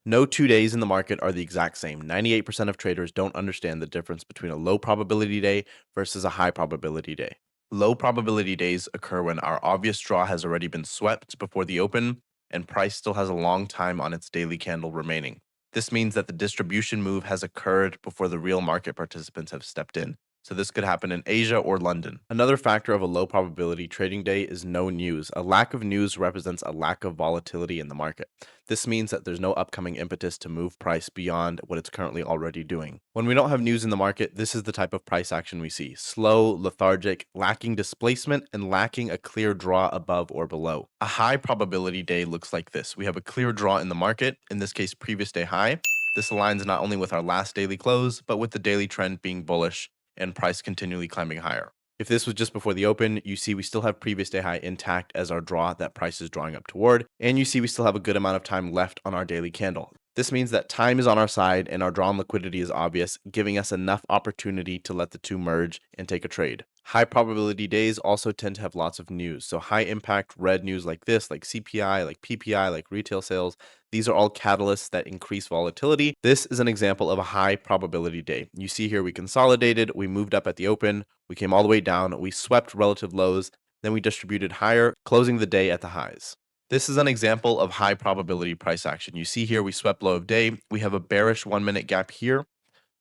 No 2 days in the market are the exact same. 98% of traders don't understand the difference between a low probability day versus a high probability day. Low probability days occur when our obvious draw has already been swept before the open and price still has a long time on its daily candle remaining. This means that the distribution move has occurred before the real market participants have stepped in. So this could happen in Asia or London. Another factor of a low probability trading day is no news. A lack of news represents a lack of volatility in the market. This means that there's no upcoming impetus to move price beyond what it's currently already doing. When we don't have news in the market, this is the type of price action we see: slow, lethargic, lacking displacement, and lacking a clear draw above or below. A high probability day looks like this. We have a clear draw in the market, in this case, previous day high. This aligns not only with our last daily close, but with the daily trend being bullish and price continually climbing higher. If this was just before the open, you see we still have previous day high intact as our draw that price is drawing up toward, and you see we still have a good amount of time left on our daily candle. This means that time is on our side and our draw and liquidity is obvious, giving us enough opportunity to let the two merge and take a trade. High probability days also tend to have lots of news. So high impact red news like this, like CPI, like PPI, like retail sales, these are all catalysts that increase volatility. This is an example of a high probability day. You see here we consolidated, we moved up at the open, we came all the way down, we swept relative lows, then we distributed higher, closing the day at the highs. This is an example of high probability price action. You see here we swept low of day. We have a bearish 1 minute gap here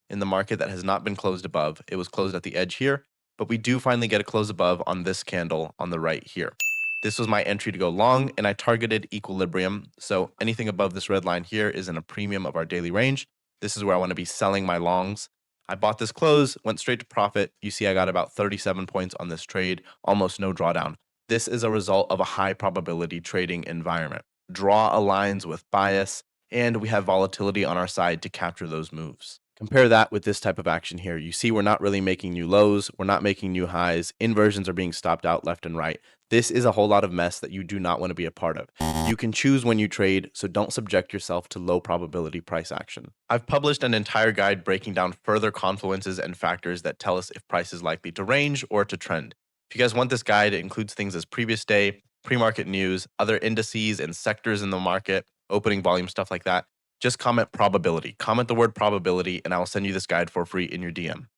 in the market that has not been closed above. It was closed at the edge here, but we do finally get a close above on this candle on the right here. This was my entry to go long, and I targeted equilibrium. So anything above this red line here is in a premium of our daily range. This is where I want to be selling my longs. I bought this close, went straight to profit. You see I got about 37 points on this trade, almost no drawdown. This is a result of a high probability trading environment. Draw aligns with bias, and we have volatility on our side to capture those moves. Compare that with this type of action here. You see we're not really making new lows, we're not making new highs, inversions are being stopped out left and right. This is a whole lot of mess that you do not want to be a part of. You can choose when you trade, so don't subject yourself to low probability price action. I've published an entire guide breaking down further confluences and factors that tell us if price is likely to range or to trend. If you guys want this guide, it includes things as previous day, pre-market news, other indices and sectors in the market, opening volume, stuff like that. Just comment probability. Comment the word probability, and I will send you this guide for free in your DM.